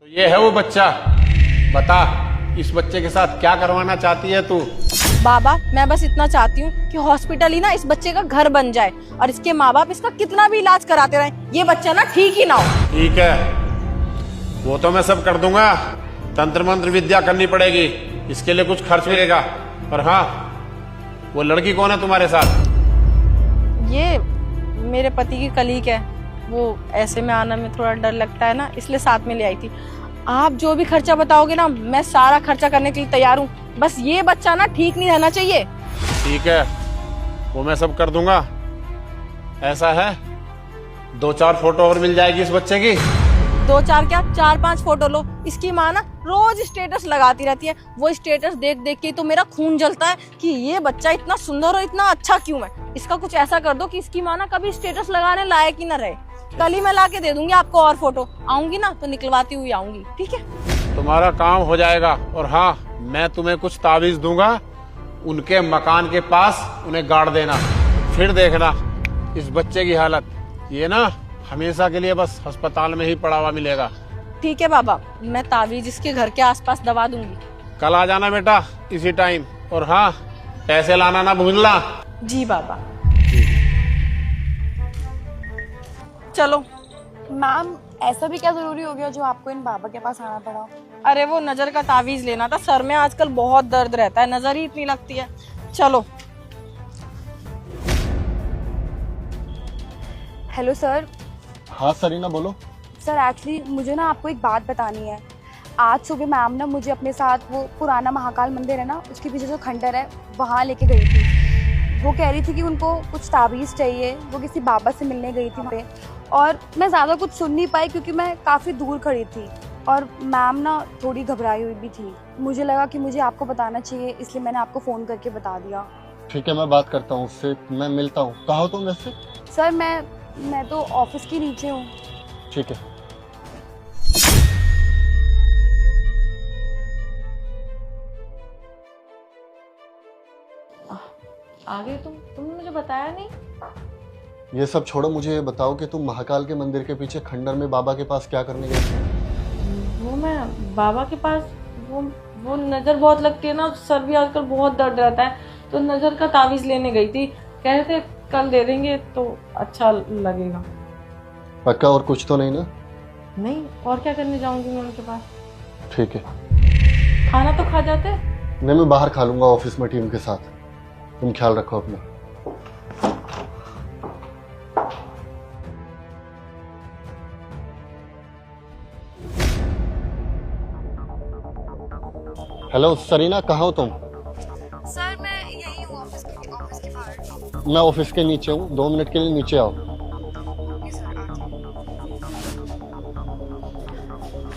ये है वो बच्चा। बता, इस बच्चे के साथ क्या करवाना चाहती है तू? बाबा, मैं बस इतना चाहती हूँ कि हॉस्पिटल ही ना इस बच्चे का घर बन जाए और इसके माँ बाप इसका कितना भी इलाज कराते रहें, ये बच्चा ना ठीक ही ना हो। ठीक है, वो तो मैं सब कर दूंगा। तंत्र मंत्र विद्या करनी पड़ेगी, इसके लिए कुछ खर्च मिलेगा। और हाँ, वो लड़की कौन है तुम्हारे साथ? ये मेरे पति की कलीग है। वो ऐसे में आना में थोड़ा डर लगता है ना, इसलिए साथ में ले आई थी। आप जो भी खर्चा बताओगे ना, मैं सारा खर्चा करने के लिए तैयार हूँ। बस ये बच्चा ना ठीक नहीं रहना चाहिए। ठीक है, वो मैं सब कर दूंगा। ऐसा है, 2-4 फोटो और मिल जाएगी इस बच्चे की। 2-4 क्या, 4-5 फोटो लो। इसकी माँ ना रोज स्टेटस लगाती रहती है। वो स्टेटस देख देख के तो मेरा खून जलता है कि ये बच्चा इतना सुंदर और इतना अच्छा क्यों है। इसका कुछ ऐसा कर दो कि इसकी माँ ना कभी स्टेटस लगाने लायक ही ना रहे। कल ही मैं ला के दे दूंगी आपको और फोटो। आऊंगी ना तो निकलवाती हुई आऊंगी, ठीक है? तुम्हारा काम हो जाएगा। और हाँ, मैं तुम्हें कुछ ताबीज दूंगा, उनके मकान के पास उन्हें गाड़ देना। फिर देखना इस बच्चे की हालत। ये ना हमेशा के लिए बस अस्पताल में ही पड़ा हुआ मिलेगा। ठीक है बाबा, मैं ताबीज इसके घर के आसपास दबा दूंगी। कल आ जाना बेटा इसी टाइम। और हाँ, पैसे लाना ना भूलना। जी बाबा। चलो। मैम, ऐसा भी क्या जरूरी हो गया जो आपको इन बाबा के पास आना पड़ा? अरे वो नजर का तावीज लेना था। सर में आजकल बहुत दर्द रहता है, नजर ही इतनी लगती है। चलो। Hello sir. हाँ सरीना, बोलो। सर एक्चुअली मुझे ना आपको एक बात बतानी है। आज सुबह मैम ना मुझे अपने साथ वो पुराना महाकाल मंदिर है ना, उसके पीछे जो खंडर है वहाँ लेके गई थी। वो कह रही थी कि उनको कुछ ताबीज़ चाहिए। वो किसी बाबा से मिलने गई थी वहाँ पे, और मैं ज़्यादा कुछ सुन नहीं पाई क्योंकि मैं काफ़ी दूर खड़ी थी और मैम ना थोड़ी घबराई हुई भी थी। मुझे लगा कि मुझे आपको बताना चाहिए, इसलिए मैंने आपको फ़ोन करके बता दिया। ठीक है, मैं बात करता हूँ उससे, मैं मिलता हूँ। कहाँ हो तुम वैसे? सर मैं तो ऑफिस के नीचे हूँ। ठीक है। आगे तुमने मुझे बताया नहीं। ये सब छोड़ो, मुझे ये बताओ कि तुम महाकाल के मंदिर के पीछे खंडर में बाबा के पास क्या करने गए थे? वो मैं बाबा के पास, वो नजर बहुत लगती है ना, सर भी आजकल बहुत दर्द रहता है, तो नजर का तावीज लेने गई थी। कह रहे थे कल दे देंगे तो अच्छा लगेगा। पक्का? और कुछ तो नहीं ना? नहीं, और क्या करने जाऊंगी मैं उनके पास। ठीक है। खाना तो खा जाते। नहीं, मैं बाहर खा लूंगा ऑफिस में टीम के साथ। तुम ख्याल रखो अपना। हेलो सरीना, कहाँ हो तुम? सर मैं यही हूँ, ऑफिस के बाहर। मैं ऑफिस के नीचे हूँ, 2 मिनट के लिए नीचे आओ।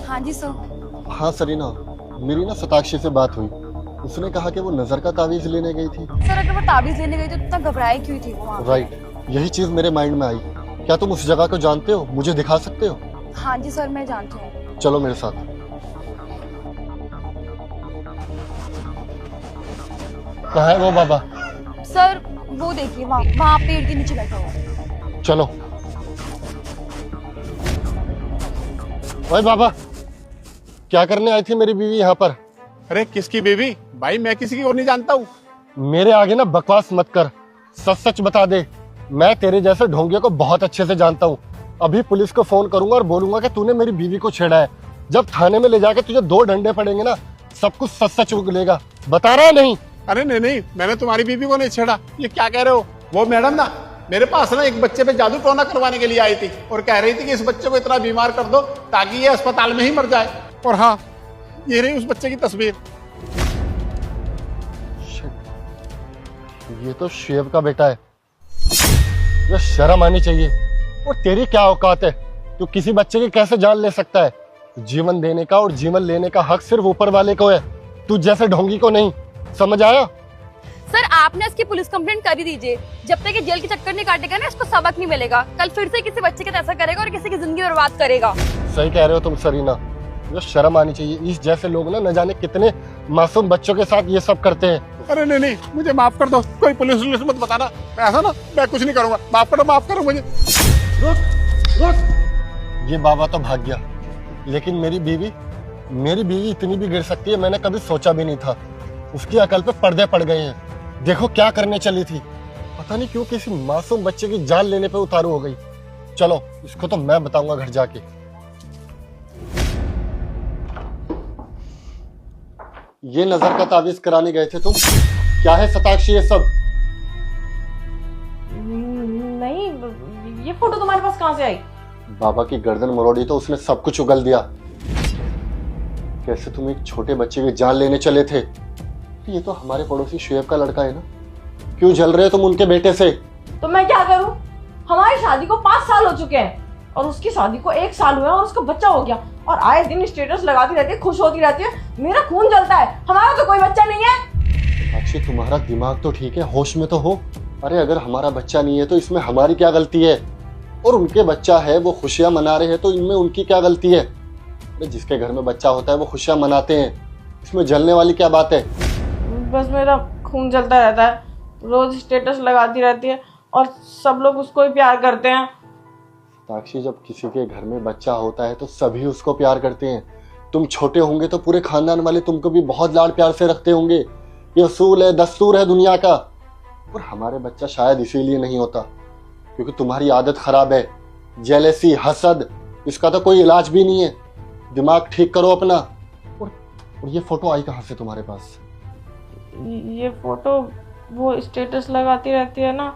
हाँ जी सर। हाँ सरीना, मेरी ना सताक्षी से बात हुई। उसने कहा कि वो नजर का तावीज लेने गई थी। सर अगर वो ताबीज़ लेने गई तो इतना घबराई क्यों थी वो वहाँ पे? राइट, यही चीज मेरे माइंड में आई। क्या तुम उस जगह को जानते हो? मुझे दिखा सकते हो? हाँ जी सर, मैं जानती हूँ। चलो मेरे साथ। कहाँ है वो बाबा? सर वो देखिए, वहाँ पेड़ के नीचे बैठा हुआ है। चलो। ओए बाबा, क्या करने आई थी मेरी बीवी यहाँ पर? अरे किसकी बीवी? भाई मैं किसी की और नहीं जानता हूँ। मेरे आगे ना बकवास मत कर, सच सच बता दे। मैं तेरे जैसे ढोंगियों को बहुत अच्छे से जानता हूँ। अभी पुलिस को फोन करूंगा और बोलूंगा कि तूने मेरी बीवी को छेड़ा है। जब थाने में ले जाके तुझे 2 डंडे पड़ेंगे ना, सब कुछ सच सच उगलेगा। बता रहा है नहीं? अरे नहीं, मैंने तुम्हारी बीवी को नहीं छेड़ा। ये क्या कह रहे हो? वो मैडम ना मेरे पास ना एक बच्चे पे जादू टोना करवाने के लिए आई थी और कह रही थी कि इस बच्चे को इतना बीमार कर दो ताकि ये अस्पताल में ही मर जाए। और हाँ, ये रही उस बच्चे की तस्वीर। ये तो शेव का बेटा है। ये शर्म आनी चाहिए। और तेरी क्या औकात है? तू किसी बच्चे की कैसे जान ले सकता है? जीवन देने का और जीवन लेने का हक सिर्फ ऊपर वाले को है, तू जैसे ढोंगी को नहीं। समझ आया? सर आपने इसकी पुलिस कंप्लेंट कर ही दीजिए। जब तक ये जेल के चक्कर नहीं काटेगा ना, इसको सबक नहीं मिलेगा। कल फिर से किसी बच्चे के साथ ऐसा करेगा और किसी की जिंदगी बर्बाद करेगा। सही कह रहे हो तुम सरीना, ये शर्म आनी चाहिए। इस जैसे लोग ना न जाने कितने मासूम बच्चों के साथ ये सब करते हैं। अरे नहीं, मुझे माफ कर दो। कोई पुलिस मत बताना। ऐसा ना, मैं कुछ नहीं करूंगा। माफ करो मुझे। रुक रुक। ये बाबा तो भाग गया। लेकिन मेरी बीवी इतनी भी गिर सकती है मैंने कभी सोचा भी नहीं था। उसकी अकल पे पर्दे पड़ गए हैं। देखो क्या करने चली थी, पता नहीं क्यों किसी मासूम बच्चे की जान लेने पे उतारू हो गई। चलो इसको तो मैं बताऊंगा घर जाके। ये नजर का ताबीज कराने गए थे तुम? क्या है शताक्षी ये सब? नहीं, ये फोटो तुम्हारे पास कहाँ से आई? बाबा की गर्दन मरोड़ी तो उसने सब कुछ उगल दिया। कैसे तुम एक छोटे बच्चे की जान लेने चले थे? ये तो हमारे पड़ोसी शुएब का लड़का है ना। क्यों जल रहे हो तुम उनके बेटे से? तो मैं क्या करूं? हमारी शादी को 5 साल हो चुके हैं और उसकी शादी को 1 साल हुआ और उसका बच्चा हो गया और आए दिन स्टेटस लगाती रहती है, खुश होती रहती है। मेरा खून जलता है। हमारा तो कोई बच्चा नहीं है। अच्छी, तुम्हारा दिमाग तो ठीक है, होश में तो हो। अरे अगर हमारा बच्चा नहीं है तो इसमें हमारी क्या गलती है? और उनके बच्चा है, वो खुशियां मना रहे हैं तो इनमें उनकी क्या गलती है? अरे जिसके घर में बच्चा होता है वो खुशियां मनाते हैं, इसमें जलने वाली क्या बात है? बस मेरा खून जलता रहता है। रोज स्टेटस लगाती रहती है और सब लोग उसको ही प्यार करते हैं। साक्षी, जब किसी के घर में बच्चा होता है तो सभी उसको प्यार करते हैं। तुम छोटे होंगे तो पूरे खानदान वाले तुमको भी बहुत लाड प्यार से रखते होंगे। ये असूल है, दस्तूर है दुनिया का। और हमारे बच्चा शायद इसीलिए नहीं होता क्योंकि तुम्हारी आदत खराब है, जेलसी, हसद। इसका तो कोई इलाज भी नहीं है। दिमाग ठीक करो अपना। और ये फोटो आई कहाँ से तुम्हारे पास? ये फोटो वो स्टेटस लगाती रहती है ना,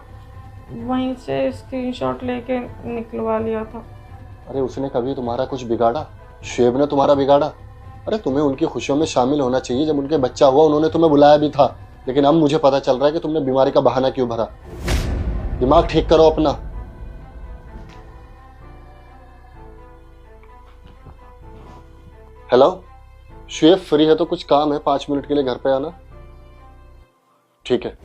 वहीं से स्क्रीनशॉट लेके निकलवा लिया था। अरे उसने कभी तुम्हारा कुछ बिगाड़ा? शुएब ने तुम्हारा बिगाड़ा? अरे तुम्हें उनकी खुशियों में शामिल होना चाहिए। जब उनके बच्चा हुआ उन्होंने तुम्हें बुलाया भी था, लेकिन अब मुझे पता चल रहा है कि तुमने बीमारी का बहाना क्यों भरा। दिमाग ठीक करो अपना। हेलो शुएब, फ्री है तो कुछ काम है, 5 मिनट के लिए घर पे आना। ठीक है।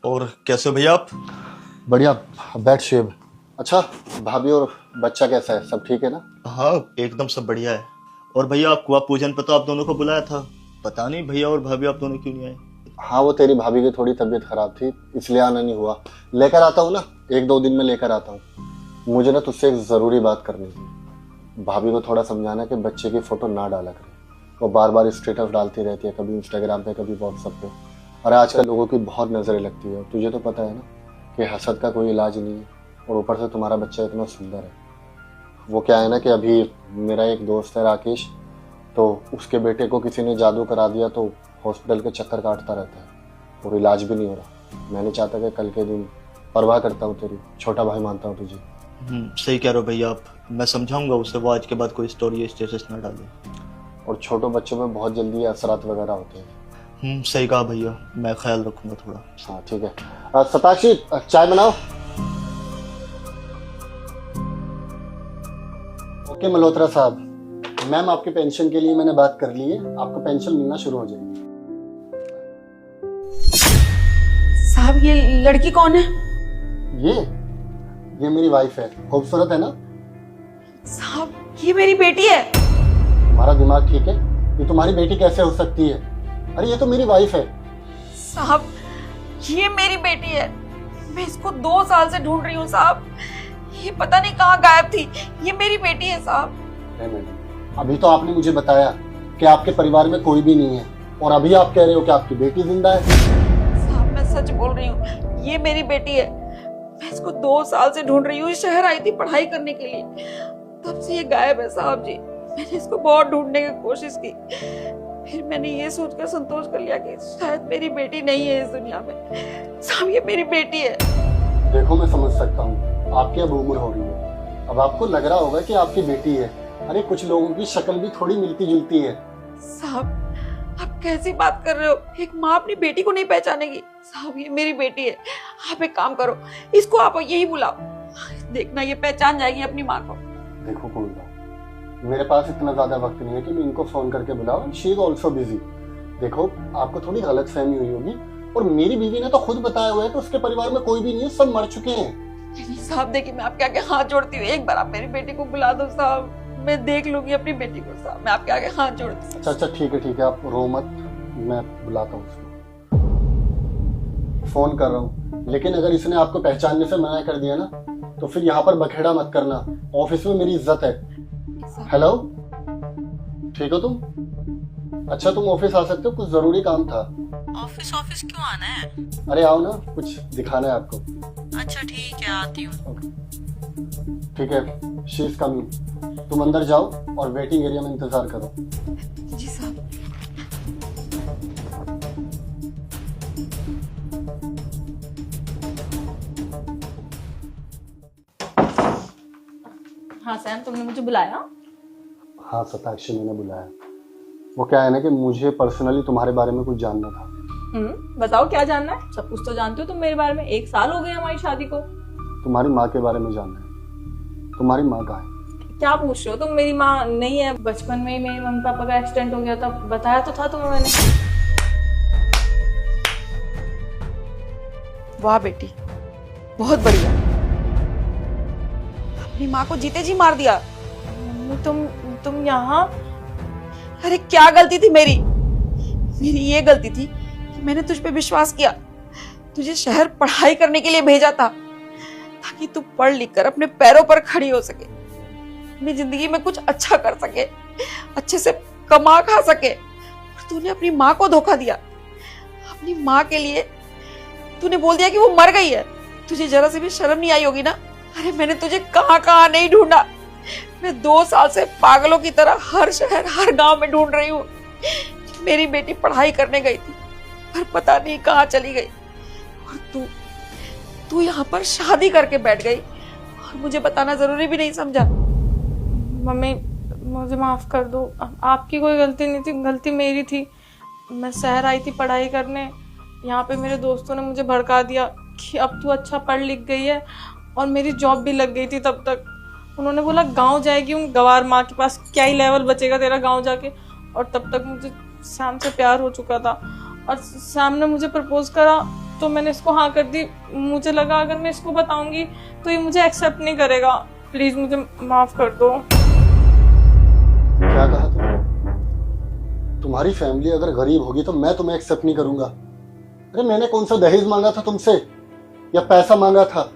और कैसे हो भैया आप? बढ़िया, बैठ शुएब। अच्छा, भाभी और बच्चा कैसा है? सब ठीक है ना? हाँ एकदम सब बढ़िया है। और भैया आपको आप पूजन पे तो आप दोनों को बुलाया था, पता नहीं भैया और भाभी आप दोनों क्यों नहीं आए? हाँ वो तेरी भाभी की थोड़ी तबीयत खराब थी इसलिए आना नहीं हुआ। लेकर आता हूँ ना, 1-2 दिन में लेकर आता हूँ। मुझे ना तुझसे एक जरूरी बात करनी थी। भाभी को थोड़ा समझाना कि बच्चे की फोटो ना डाला करे। वो बार बार स्टेटस डालती रहती है, कभी इंस्टाग्राम पे कभी व्हाट्सएप पे। अरे आजकल लोगों की बहुत नजरें लगती है। तुझे तो पता है ना कि हसद का कोई इलाज नहीं है। और ऊपर से तुम्हारा बच्चा इतना सुंदर है। वो क्या है ना कि अभी मेरा एक दोस्त है राकेश, तो उसके बेटे को किसी ने जादू करा दिया तो हॉस्पिटल के चक्कर काटता रहता है और इलाज भी नहीं हो रहा। मैंने चाहता कि कल के दिन, परवाह करता हूँ तेरी, छोटा भाई मानता हूँ तुझे। सही कह रहे हो भैया आप। मैं समझाऊंगा उसे, वो आज के बाद कोई स्टोरी या स्टेटस ना डाले। और छोटे बच्चों में बहुत जल्दी असरात वगैरह होते हैं। सही कहा भैया, मैं ख्याल रखूंगा थोड़ा। हाँ ठीक है। शताक्षी, चाय बनाओ। ओके मल्होत्रा साहब, मैम आपके पेंशन के लिए मैंने बात कर ली है। आपको पेंशन मिलना शुरू हो जाएगी। साहब ये लड़की कौन है? ये मेरी वाइफ है। खूबसूरत है ना? साहब ये मेरी बेटी है। तुम्हारा दिमाग ठीक है? ये तुम्हारी बेटी कैसे हो सकती है? अरे ये तो मेरी वाइफ है। साहब ये मेरी बेटी है। मैं इसको 2 साल से ढूंढ रही हूँ साहब। ये पता नहीं कहाँ गायब थी। ये मेरी बेटी है साहब। मैडम, अभी तो आपने मुझे बताया कि आपके परिवार में कोई भी नहीं है और अभी आप कह रहे हो कि आपकी बेटी जिंदा है। साहब मैं सच बोल रही हूँ, ये मेरी बेटी है। मैं इसको 2 साल से ढूंढ रही हूँ। शहर आई थी पढ़ाई करने के लिए, तब से ये गायब है साहब जी। मैंने इसको बहुत ढूंढने की कोशिश की, फिर मैंने ये सोचकर संतोष कर लिया कि शायद मेरी बेटी नहीं है इस दुनिया में। साहब ये मेरी बेटी है। देखो मैं समझ सकता हूँ आपकी अब उम्र हो रही है, अब आपको लग रहा होगा कि आपकी बेटी है। अरे कुछ लोगों की शक्ल भी थोड़ी मिलती जुलती है। साहब आप कैसी बात कर रहे हो? एक माँ अपनी बेटी को नहीं पहचानेगी? साहब ये मेरी बेटी है। आप एक काम करो, इसको आप यही बुलाओ, देखना ये पहचान जाएगी अपनी माँ को। देखो कुंडला, मेरे पास इतना ज्यादा वक्त नहीं है कि मैं इनको फोन करके बुलाऊं। She is also busy. देखो आपको थोड़ी गलत फहमी हुई होगी और मेरी बीवी ने तो खुद बताया हुआ है कि उसके परिवार में कोई भी नहीं है, सब मर चुके हैं। नहीं साहब देखिए, मैं आपके आगे हाथ जोड़ती हूँ, एक बार आप मेरी बेटी को बुला दो साहब। मैं देख लूंगी अपनी बेटी को साहब, मैं आपके आगे हाथ जोड़ती हूँ। अच्छा ठीक है, आप रो मत, मैं बुलाता हूँ उसको। फोन कर रहा हूँ, लेकिन अगर इसने आपको पहचानने से मना कर दिया ना तो फिर यहाँ पर बखेड़ा मत करना, ऑफिस में मेरी इज्जत है। हेलो, ठीक हो तुम? अच्छा तुम ऑफिस आ सकते हो, कुछ जरूरी काम था। ऑफिस ऑफिस क्यों आना है? अरे आओ ना, कुछ दिखाना है आपको। अच्छा ठीक है, आती हूँ। ठीक है, शी इज कमिंग। तुम अंदर जाओ और वेटिंग एरिया में इंतजार करो। जी साहब। हाँ सैम, तुमने मुझे बुलाया? हाँ सताक्षी, मैंने बुलाया। वो क्या है ना कि मुझे पर्सनली तुम्हारे बारे में कुछ जानना था। बताओ क्या जानना है? सब कुछ तो जानते हो तुम मेरे बारे में, 1 साल हो गए हमारी शादी को। तुम्हारी माँ के बारे में जानना है। तुम्हारी माँ कहाँ है? क्या पूछ रहे हो तुम? मेरी माँ नहीं है। बचपन में ही मेरे मम्मी पापा का एक्सीडेंट हो गया था, बताया तो था तुम्हें मैंने। वाह बेटी, बहुत बढ़िया। अपनी माँ को जीते जी मार दिया। मम्मी तुम यहाँ? अरे क्या गलती थी मेरी? मेरी ये गलती थी कि मैंने तुझ पे विश्वास किया, तुझे शहर पढ़ाई करने के लिए भेजा था ताकि तू पढ़ लिख कर अपने पैरों पर खड़ी हो सके, अपनी जिंदगी में कुछ अच्छा कर सके, अच्छे से कमा खा सके। और तूने अपनी माँ को धोखा दिया। अपनी माँ के लिए तूने बोल दिया कि वो मर गई है। तुझे जरा से भी शर्म नहीं आई होगी ना? अरे मैंने तुझे कहाँ कहाँ नहीं ढूंढा। मैं 2 साल से पागलों की तरह हर शहर हर गांव में ढूंढ रही हूँ। मेरी बेटी पढ़ाई करने गई थी पर पता नहीं कहाँ चली गई, और तू यहाँ पर शादी करके बैठ गई और मुझे बताना जरूरी भी नहीं समझा। मम्मी मुझे माफ कर दो, आपकी कोई गलती नहीं थी, गलती मेरी थी। मैं शहर आई थी पढ़ाई करने, यहाँ पे मेरे दोस्तों ने मुझे भड़का दिया कि अब तू अच्छा पढ़ लिख गई है, और मेरी जॉब भी लग गई थी तब तक। उन्होंने बोला गांव जाएगी उन गवार माँ के पास, क्या ही लेवल बचेगा तेरा गांव जाके। और तब तक मुझे सैम से प्यार हो चुका था और सैम ने मुझे प्रपोज करा तो मैंने इसको हाँ कर दी। मुझे लगा अगर मैं इसको बताऊंगी तो ये मुझे एक्सेप्ट नहीं करेगा। प्लीज मुझे माफ कर दो। क्या कहा तुमने? तुम्हारी फैमिली अगर गरीब होगी तो मैं तुम्हें एक्सेप्ट नहीं करूंगा। अरे मैंने कौन सा दहेज मांगा था तुमसे या पैसा मांगा था?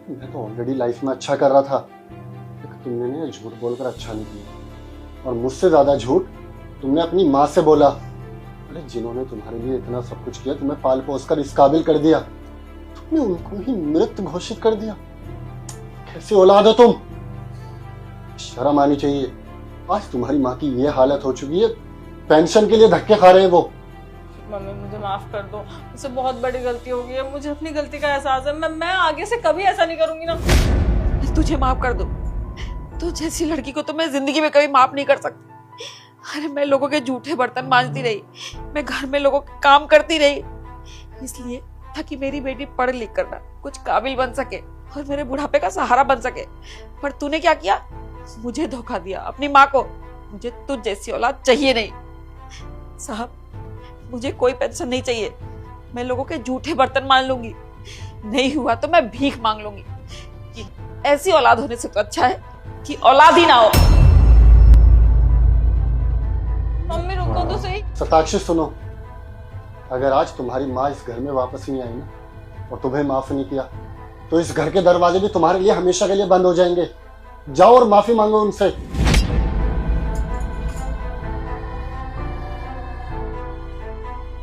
मैं तो ऑलरेडी लाइफ में अच्छा कर रहा था। तुमने ना झूठ बोलकर अच्छा नहीं किया, और मुझसे ज्यादा झूठ तुमने अपनी माँ से बोला। अरे जिन्होंने तुम्हारे लिए इतना सब कुछ किया, तुम्हें पाल पोस कर इस काबिल कर दिया, तुमने उनको ही मृत घोषित कर दिया। कैसी औलाद हो तुम? शर्म आनी चाहिए। आज तुम्हारी माँ की ये हालत हो चुकी है, पेंशन के लिए धक्के खा रहे हैं वो। मम्मी मुझे माफ कर दो, मुझसे बहुत बड़ी गलती हो गई है। मुझे अपनी गलती का एहसास है। मैं आगे से कभी ऐसा नहीं करूंगी ना। तुझे माफ कर दो। तू जैसी लड़की को तो मैं जिंदगी में कभी माफ नहीं कर सकती। अरे मैं लोगों के जूठे बर्तन मांजती रही, मैं घर में लोगों के काम करती रही, इसलिए ताकि मेरी बेटी पढ़ लिख कर ना कुछ काबिल बन सके और मेरे बुढ़ापे का सहारा बन सके। पर तूने क्या किया? मुझे धोखा दिया, अपनी माँ को। मुझे तुझ जैसी औलाद चाहिए नहीं। साहब मुझे कोई पेंशन नहीं चाहिए। मैं लोगों के जूठे बर्तन मान लूंगी, नहीं हुआ तो मैं भीख मांग लूंगी। कि ऐसी औलाद होने से तो अच्छा है कि औलाद ही ना हो। मम्मी रुको तो सही। सताक्षी सुनो, अगर आज तुम्हारी माँ इस घर में वापस नहीं आई ना और तुम्हें माफ नहीं किया तो इस घर के दरवाजे भी तुम्हारे लिए हमेशा के लिए बंद हो जाएंगे। जाओ और माफी मांगो उनसे।